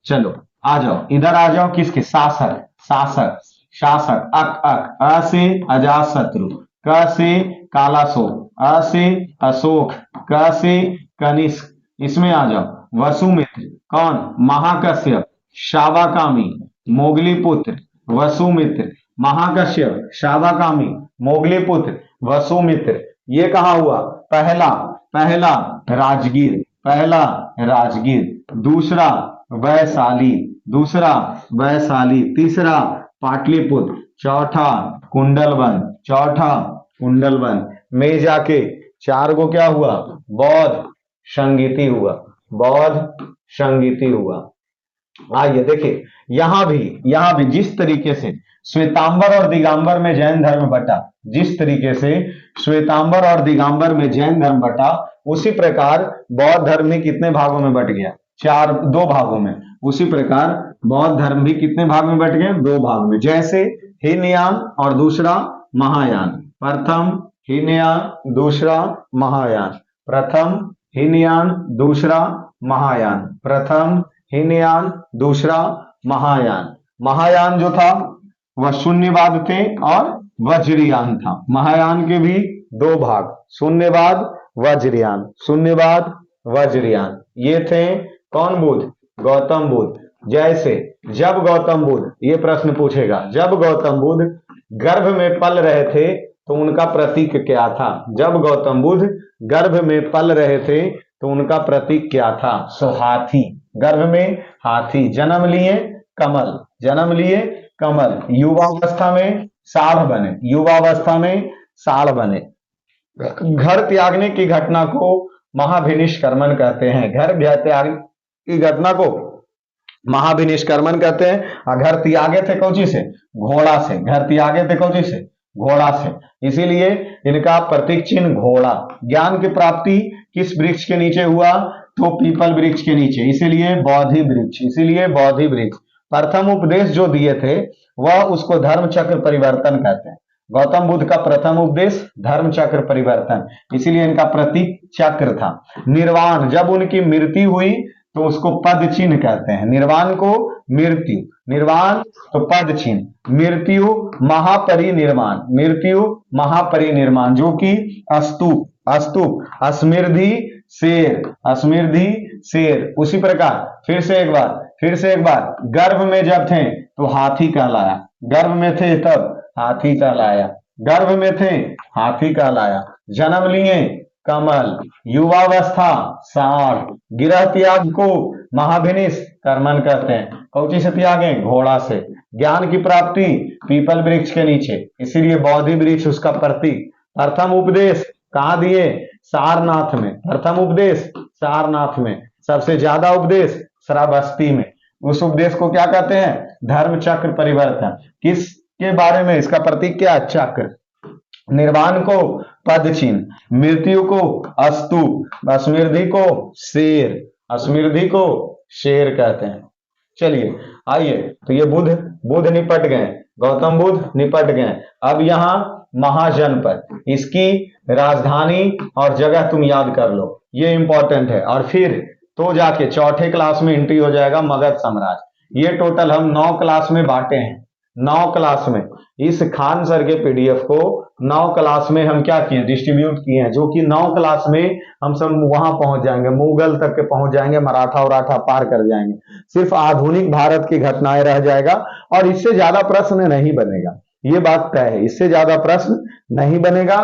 [SPEAKER 1] चलो आ जाओ, इधर आ जाओ, किसके, शासक, शासक, शासक, अक अक, अ से अजात शत्रु, क से कालाशोक, अ से अशोक, क से कनिष्क, इसमें आ जाओ। वसुमित्र, कौन, महाकश्यप, शावाकामी, मोगलीपुत्र, वसुमित्र, महाकश्यप, शावाकामी, मोगलीपुत्र, वसुमित्र। ये कहाँ हुआ, पहला, पहला राजगीर, पहला राजगीर, दूसरा वैशाली, दूसरा वैशाली, तीसरा पाटलिपुत्र, चौथा कुंडलवन, चौथा कुंडलवन। में जाके 4 को क्या हुआ, बौद्ध संगीति हुआ, बौद्ध संगीति हुआ। आइए देखिए, यहां भी जिस तरीके से श्वेतांबर और दिगंबर में जैन धर्म बटा, जिस तरीके से श्वेतांबर और दिगंबर में जैन धर्म बटा, उसी प्रकार बौद्ध धर्म भी कितने भागों में बट गया, 2 भागों में। उसी प्रकार बौद्ध धर्म भी कितने भाग में बट गए, 2 भाग में। जैसे हीनयान और दूसरा महायान, प्रथम हीनयान, दूसरा महायान, प्रथम हीनयान, दूसरा महायान, प्रथम हीनयान, दूसरा महायान। महायान जो था वह शून्यवाद थे और वज्रयान था। महायान के भी 2 भाग, शून्यवाद, वज्रयान, शून्यवाद, वज्रयान। ये थे कौन, बुद्ध, गौतम बुद्ध। जैसे जब गौतम बुद्ध, ये प्रश्न पूछेगा, जब गौतम बुद्ध गर्भ में पल रहे थे तो उनका प्रतीक क्या था, जब गौतम बुद्ध गर्भ में पल रहे थे तो उनका प्रतीक क्या था, सो हाथी, गर्भ में हाथी। जन्म लिए कमल, जन्म लिए कमल, युवावस्था में साढ़ बने, युवावस्था में साढ़ बने। घर त्यागने की घटना को महाभिनिष्क्रमण कहते हैं, घर त्याग की घटना को महाभिनिष्क्रमण कहते हैं। और घर त्यागे थे कौची से, घोड़ा से, घर त्यागे थे कौची से, घोड़ा से, इसीलिए इनका प्रतीक चिन्ह घोड़ा। ज्ञान की प्राप्ति किस वृक्ष के नीचे हुआ, तो पीपल वृक्ष के नीचे, इसीलिए बोधि वृक्ष, इसीलिए बोधि वृक्ष। प्रथम उपदेश जो दिए थे वह उसको धर्म चक्र परिवर्तन कहते हैं। गौतम बुद्ध का प्रथम उपदेश धर्म चक्र परिवर्तन, इसीलिए इनका प्रतीक चक्र था। निर्वाण, जब उनकी मृत्यु हुई तो उसको पद चिन्ह कहते हैं। निर्वाण को मृत्यु, निर्वाण तो पद चिन्ह, मृत्यु महापरिनिर्वाण, मृत्यु महापरिनिर्वाण, जो कि स्तूप, स्तूप, स्मृति शेर, स्मृति शेर। उसी प्रकार फिर से एक बार, फिर से एक बार, गर्भ में जब थे तो हाथी कहलाया, गर्भ में थे तब हाथी कहलाया, गर्भ में थे हाथी कहलाया। जन्म लिए कमल, युवावस्था साढ़, गिरह त्याग को महाभिनिष्क्रमण कहते हैं। कौची से त्यागे, घोड़ा से। ज्ञान की प्राप्ति पीपल वृक्ष के नीचे, इसीलिए बोधि वृक्ष उसका प्रतीक। प्रथम उपदेश कहाँ दिए, सारनाथ में, प्रथम उपदेश सारनाथ में। सबसे ज्यादा उपदेश श्रावस्ती में। उस उपदेश को क्या कहते हैं, धर्म चक्र परिवर्तन। किसके बारे में, इसका प्रतीक क्या, चक्र। निर्वाण को पद चिन्ह, मृत्यु को स्तूप, स्मृति को शेर, स्मृति को शेर कहते हैं। चलिए आइए, तो ये बुद्ध निपट गए, गौतम बुद्ध निपट गए। अब यहाँ महाजनपद, इसकी राजधानी और जगह तुम याद कर लो, ये इंपॉर्टेंट है। और फिर तो जाके चौथे क्लास में एंट्री हो जाएगा मगध साम्राज्य। ये टोटल हम 9 क्लास में बांटे हैं, 9 क्लास में। इस खान सर के पीडीएफ को 9 क्लास में हम क्या किए, डिस्ट्रीब्यूट किए हैं, जो कि 9 क्लास में हम सब वहां पहुंच जाएंगे, मुगल तक के पहुंच जाएंगे, मराठा वराठा पार कर जाएंगे। सिर्फ आधुनिक भारत की घटनाएं रह जाएगा और इससे ज्यादा प्रश्न नहीं बनेगा, ये बात तय है, इससे ज्यादा प्रश्न नहीं बनेगा,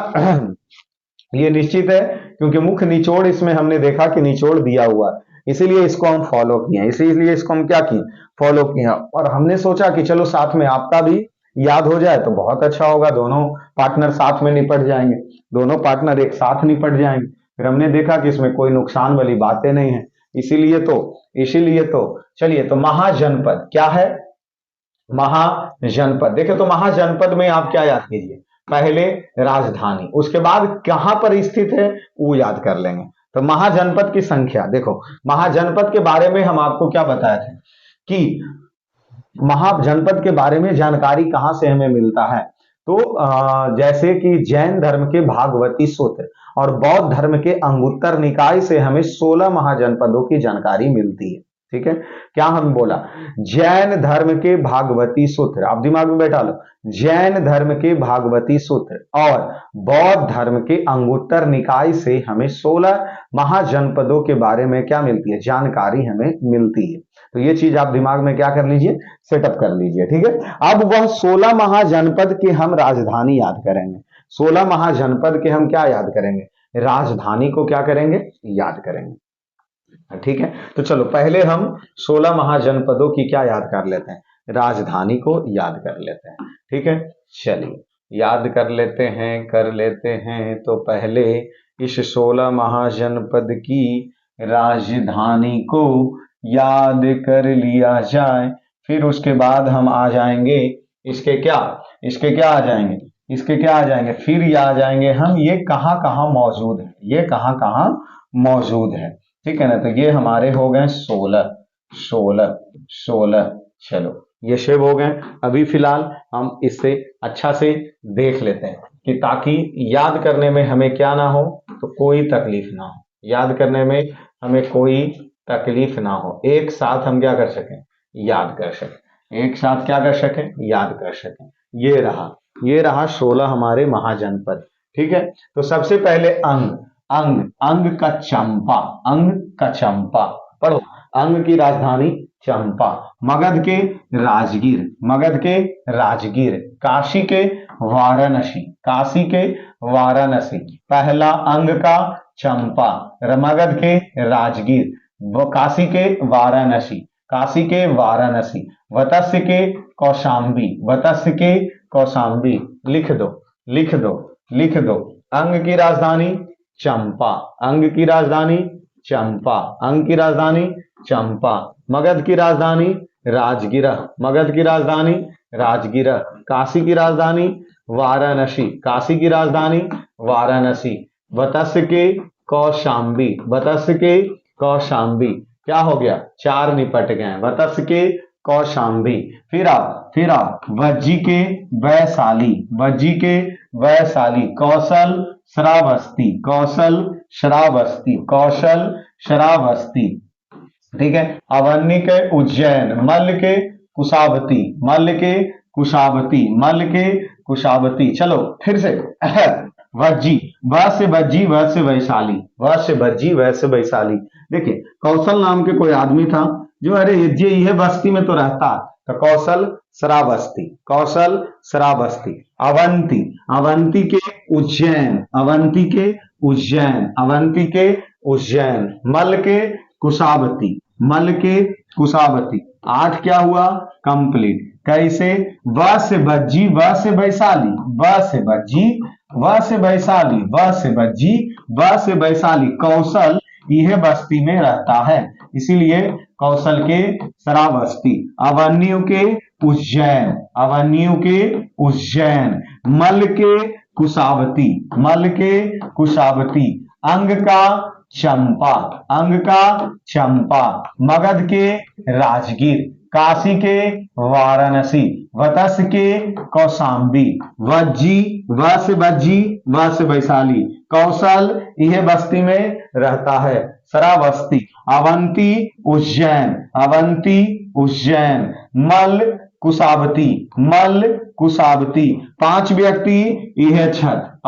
[SPEAKER 1] ये निश्चित है। क्योंकि मुख्य निचोड़ इसमें हमने देखा कि निचोड़ दिया हुआ, इसीलिए इसको हम फॉलो किए, इसीलिए इसको हम क्या किए, फॉलो किए। और हमने सोचा कि चलो साथ में आपका भी याद हो जाए तो बहुत अच्छा होगा, दोनों पार्टनर साथ में निपट जाएंगे, दोनों पार्टनर एक साथ निपट जाएंगे। फिर हमने देखा कि इसमें कोई नुकसान वाली बातें नहीं है, इसीलिए तो चलिए, तो महाजनपद क्या है, महाजनपद। देखिए तो महाजनपद में आप क्या याद कीजिए, पहले राजधानी, उसके बाद कहां पर स्थित है वो याद कर लेंगे। तो महाजनपद की संख्या देखो, महाजनपद के बारे में हम आपको क्या बताए थे कि महाजनपद के बारे में जानकारी कहां से हमें मिलता है। तो जैसे कि जैन धर्म के भागवती सूत्र और बौद्ध धर्म के अंगुत्तर निकाय से हमें 16 महाजनपदों की जानकारी मिलती है। ठीक है, क्या हम बोला, जैन धर्म के भागवती सूत्र, आप दिमाग में बैठा लो, जैन धर्म के भागवती सूत्र और बौद्ध धर्म के अंगुत्तर निकाय से हमें 16 महाजनपदों के बारे में क्या मिलती है, जानकारी हमें मिलती है। तो ये चीज आप दिमाग में क्या कर लीजिए, सेटअप कर लीजिए। ठीक है, अब वह 16 महाजनपद की हम राजधानी याद करेंगे। 16 महाजनपद के हम क्या याद करेंगे, राजधानी को क्या करेंगे, याद करेंगे। ठीक है, तो चलो पहले हम 16 महाजनपदों की क्या याद कर लेते हैं, राजधानी को याद कर लेते हैं। ठीक है, चलिए याद कर लेते हैं। तो पहले इस 16 महाजनपद की राजधानी को याद कर लिया जाए, फिर उसके बाद हम आ जाएंगे इसके क्या, आ जाएंगे, फिर आ जाएंगे हम ये कहां कहां मौजूद है, मौजूद है। ठीक है ना, तो ये हमारे हो गए 16। चलो ये शेव हो गए। अभी फिलहाल हम इससे अच्छा से देख लेते हैं कि ताकि याद करने में हमें क्या ना हो, तो कोई तकलीफ ना हो, याद करने में हमें कोई तकलीफ ना हो, एक साथ हम क्या कर सकें, याद कर सकें, एक साथ क्या कर सकें, याद कर सकें। ये रहा 16 हमारे महाजनपद। ठीक है, तो सबसे पहले अंग का चंपा, पढ़ो, अंग की राजधानी चंपा, मगध के राजगीर, काशी के वाराणसी, पहला अंग का चंपा, मगध के राजगीर, काशी के वाराणसी, वत्स्य के कौशाम्बी, लिख दो। अंग की राजधानी चंपा, मगध की राजधानी राजगीर, काशी की राजधानी वाराणसी, वत्स्य के कौशाम्बी, क्या हो गया, 4 निपट गए, वत्स्य के कौशाम्बी। फिर आप वज्जी के वैशाली, कौशल श्रावस्ती। ठीक है, अवन्नी के उज्जैन, मल्ल के कुशावती। चलो फिर से वज्जी, वैसे वैशाली। देखिए कौशल नाम के कोई आदमी था जो, अरे ये बस्ती में तो रहता, तो कौशल श्रावस्ती। अवंती के उज्जैन, मल्ल के कुशावती। 8 क्या हुआ, कंप्लीट। कैसे, व से बज्जी, व से वैशाली, कौशल यह बस्ती में रहता है, इसीलिए कौशल के श्रावस्ती। अवन्यु के उज्जैन, मल्ल के कुशावती। अंग का चंपा, मगध के राजगीर, काशी के वाराणसी, वत्स्य के कौशाम्बी, वज्जी, व से वैशाली, कौशल यह बस्ती में रहता है, श्रावस्ती। अवंती उज्जैन, मल्ल कुशावती। 5 व्यक्ति यह छत,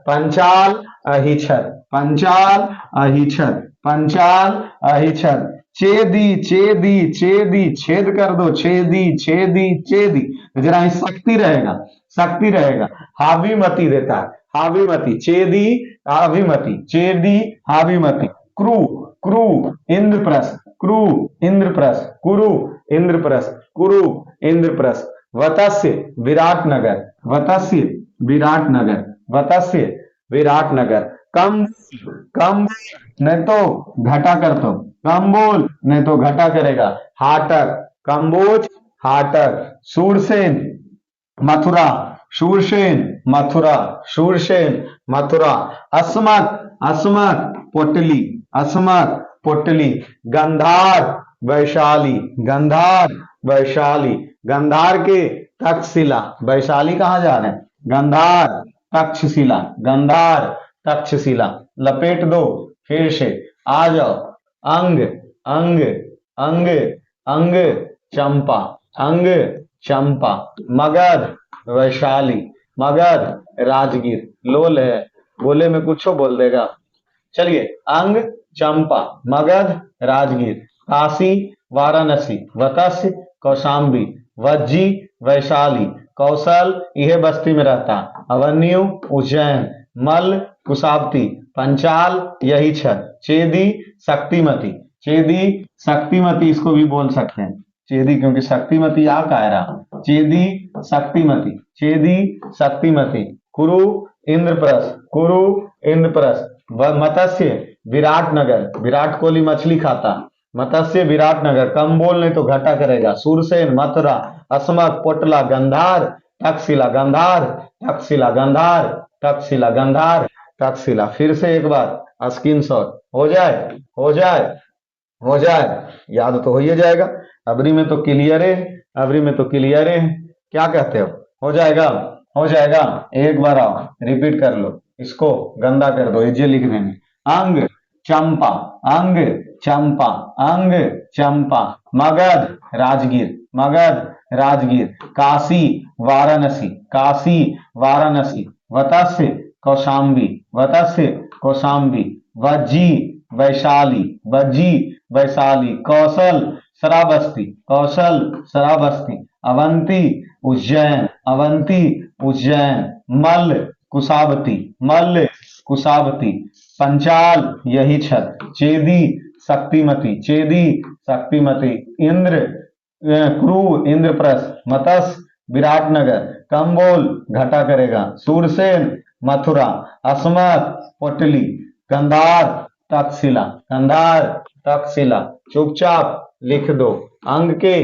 [SPEAKER 1] पंचाल अहिछत। चेदी, छेद कर दो, छेदी। जरा शक्ति रहेगा। हावीमती देता है, चेदी हावीमती। क्रू इंद्रप्रस्थ। वत्स्य विराटनगर। कम नहीं तो घटा कर, तो कम बोल नहीं तो घटा करेगा, हाटक, कंबोज हाटक, शूरसेन मथुरा, शूरसेन मथुरा, शूरसेन मथुरा, अस्मक अस्मक पोटली, अस्मक पोटली, गंधार वैशाली, गंधार वैशाली, गंधार के तक्षशिला, वैशाली कहाँ जा रहे हैं, गंधार तक्षशिला, गंधार तक्षशिला, लपेट दो फिर से, आ जाओ, अंग अंग अंग अंग चंपा, अंग चंपा, मगध वैशाली, मगध राजगीर, लोल है बोले में कुछ बोल देगा। चलिए, अंग चंपा, मगध राजगीर, काशी वाराणसी, वत्स्य कौशाम्बी, वज्जी वैशाली, कौशल यह बस्ती में रहता, अवन्यू उज्जैन, मल कुशावती, पंचाल यही छत, चेदी शक्तिमती, चेदी शक्तिमती इसको भी बोल सकते हैं, चेदी क्योंकि शक्तिमती आ का रहा, चेदी शक्तिमती, चेदी शक्तिमती, कुरु इंद्रप्रस्थ, कुरु इंद्रप्रस्थ, मत्स्य विराटनगर, विराट कोहली मछली खाता, मत्स्य विराटनगर, कम बोल नहीं तो घटा करेगा, सूरसेन मथुरा, अस्मक पोटला, गंधार तक्षशिला, गंधार तक्षशिला, गंधार तक्षशिला, गंधार तक्षशिला। फिर से एक बार स्क्रीनशॉट हो जाए, हो जाए, हो जाए, याद तो हो ही जाएगा। अबरी में तो क्लियर है, अबरी में तो क्लियर है, क्या कहते हो जाएगा, हो जाएगा। एक बार आओ रिपीट कर लो, इसको गंदा कर दो, ये लिख देंगे, अंग चंपा, अंग चंपा, अंग चंपा, मगध राजगीर, मगध राजगीर, काशी वाराणसी, काशी वाराणसी, वत्स्य कौशाम्बी, वत्स्य कौशाम्बी, वज्जी वैशाली, वज्जी वैशाली, कौशल श्रावस्ती, कौशल श्रावस्ती, अवंती उज्जैन, अवंती उज्जैन, मल्ल कुशावती, मल्ल कुशावती, पंचाल यही छत, चेदी शक्तिमती, चेदी शक्तिमती, इंद्र क्रू इंद्रप्रस्थ, मत्स्य विराटनगर, कंबोल घटा करेगा, सूरसेन मथुरा, अस्मक पोटली, गंधार तक्षशिला, गंधार तक्षशिला, चुपचाप लिख दो, अंग के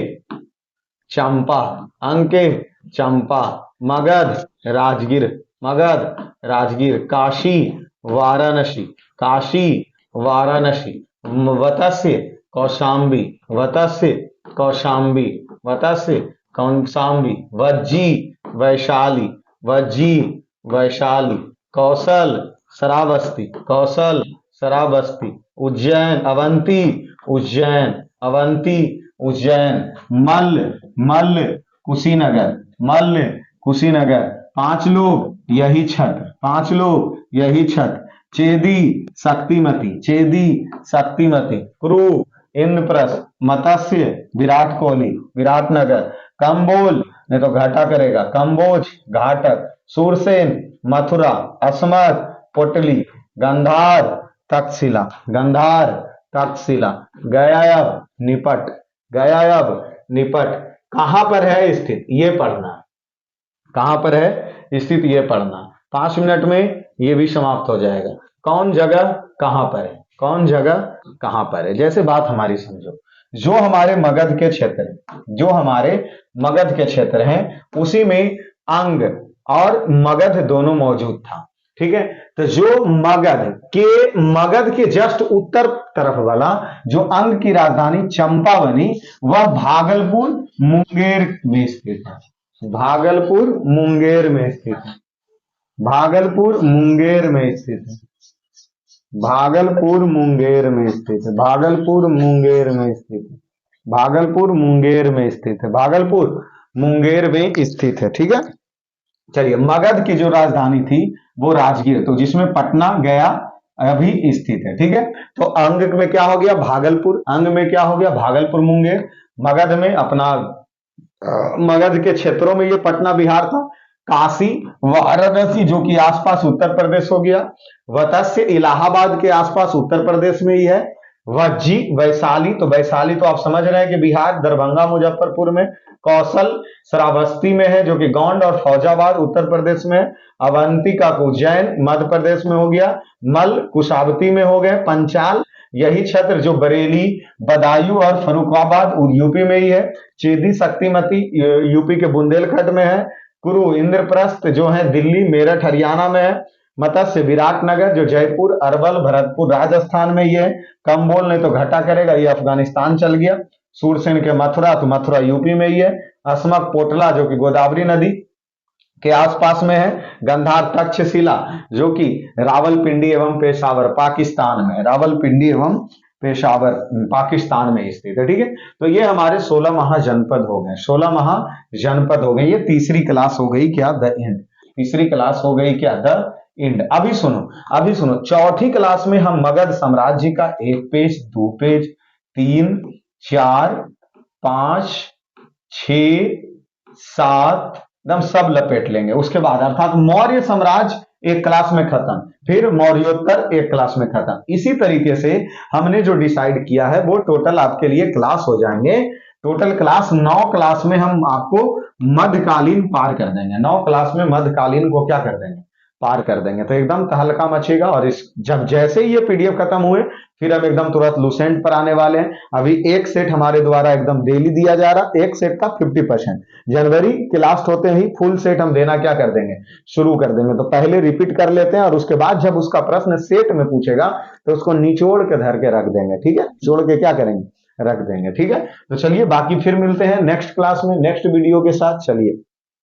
[SPEAKER 1] चंपा, अंग के चंपा, मगध राजगीर, मगध राजगीर, काशी वाराणसी, काशी वाराणसी, वत्स्य कौशाम्बी, वत्स्य कौशाम्बी, वत्स्य कौशाम्बी, वज्जी वैशाली, वज्जी वैशाली, कौशल श्रावस्ती, कौशल श्रावस्ती, उज्जैन अवंती, उज्जैन अवंती उज्जैन, मल्ल मल्ल कुशीनगर, मल्ल कुशीनगर, 5 लोग यही छत, 5 लोग यही छत, चेदी शक्तिमती, चेदी शक्तिमती, क्रू इंद्रप्रस्थ, मत्स्य विराट कोहली, विराटनगर, कंबोल नहीं तो घाटा करेगा, कंबोज घाटक, सूरसेन मथुरा, अस्मक पोटली, गंधार तक्षशिला, गंधार तक्षशिला, गयायब निपट, गयायब निपट, कहां पर है स्थित ये पढ़ना, कहां पर है स्थित ये पढ़ना। 5 मिनट में ये भी समाप्त हो जाएगा। कौन जगह कहां पर है, कौन जगह कहां पर है, जैसे बात हमारी समझो, जो हमारे मगध के क्षेत्र, जो हमारे मगध के क्षेत्र हैं उसी में अंग और मगध दोनों मौजूद था, ठीक है। तो जो मगध के जस्ट उत्तर तरफ वाला जो अंग की राजधानी चंपा बनी वह भागलपुर मुंगेर में स्थित है, भागलपुर मुंगेर में स्थित है, भागलपुर मुंगेर में स्थित है, भागलपुर मुंगेर में स्थित है, भागलपुर मुंगेर में स्थित है, भागलपुर मुंगेर में स्थित है, भागलपुर मुंगेर में स्थित है, ठीक है। चलिए, मगध की जो राजधानी थी वो राजगीर, तो जिसमें पटना गया अभी स्थित है, ठीक है। तो अंग में क्या हो गया भागलपुर, अंग में क्या हो गया भागलपुर मुंगेर, मगध में अपना मगध के क्षेत्रों में ये पटना बिहार था, काशी वाराणसी जो कि आसपास उत्तर प्रदेश हो गया, वत्स्य इलाहाबाद के आसपास उत्तर प्रदेश में ही है, वज्जी वैशाली, तो वैशाली तो आप समझ रहे हैं कि बिहार दरभंगा मुजफ्फरपुर में, कौशल श्रावस्ती में है जो कि गोंड और फौजाबाद उत्तर प्रदेश में है, अवंतिका उज्जैन मध्य प्रदेश में हो गया, मल कुशावती में हो गए, पंचाल यही क्षेत्र जो बरेली, बदायूं और फर्रुखाबाद यूपी में ही है। चेदी, शक्तिमती यूपी के बुंदेलखंड में है। कुरु, इंद्रप्रस्थ जो है दिल्ली, मेरठ हरियाणा में है। मत्स्य, विराटनगर जो जयपुर, अरवल, भरतपुर राजस्थान में ही है। कम बोल नहीं तो घटा करेगा, ये अफगानिस्तान चल गया। सूरसेन के मथुरा, तो मथुरा यूपी में ही है। अस्मक, पोटला जो कि गोदावरी नदी के आसपास में है। गंधार, तक्षशिला जो कि रावलपिंडी एवं पेशावर पाकिस्तान में, रावलपिंडी एवं पेशावर पाकिस्तान में स्थित है। ठीक है, तो ये हमारे 16 महाजनपद हो गए, 16 महाजनपद हो गए। ये तीसरी क्लास हो गई क्या, द इंड। तीसरी क्लास हो गई क्या, द इंड। अभी सुनो, चौथी क्लास में हम मगध साम्राज्य का 1 पेज, 2 पेज, 3, 4, 5, 6, 7 एकदम सब लपेट लेंगे। उसके बाद अर्थात मौर्य साम्राज्य एक क्लास में खत्म, फिर मौर्योत्तर एक क्लास में खत्म। इसी तरीके से हमने जो डिसाइड किया है वो टोटल आपके लिए क्लास हो जाएंगे। टोटल क्लास 9 क्लास में हम आपको मध्यकालीन पार कर देंगे। 9 क्लास में मध्यकालीन को क्या कर देंगे, पार कर देंगे। तो एकदम तहलका मचेगा। और इस जब जैसे ही ये पीडीएफ खत्म हुए फिर हम एकदम तुरंत लूसेंट पर आने वाले हैं। अभी एक सेट हमारे द्वारा एकदम डेली दिया जा रहा, एक सेट का 50%। जनवरी के लास्ट होते ही फुल सेट हम देना क्या कर देंगे, शुरू कर देंगे। तो पहले रिपीट कर लेते हैं और उसके बाद जब उसका प्रश्न सेट में पूछेगा तो उसको निचोड़ के धर के रख देंगे। ठीक है, जोड़ के क्या करेंगे, रख देंगे। ठीक है, तो चलिए बाकी फिर मिलते हैं नेक्स्ट क्लास में नेक्स्ट वीडियो के साथ। चलिए।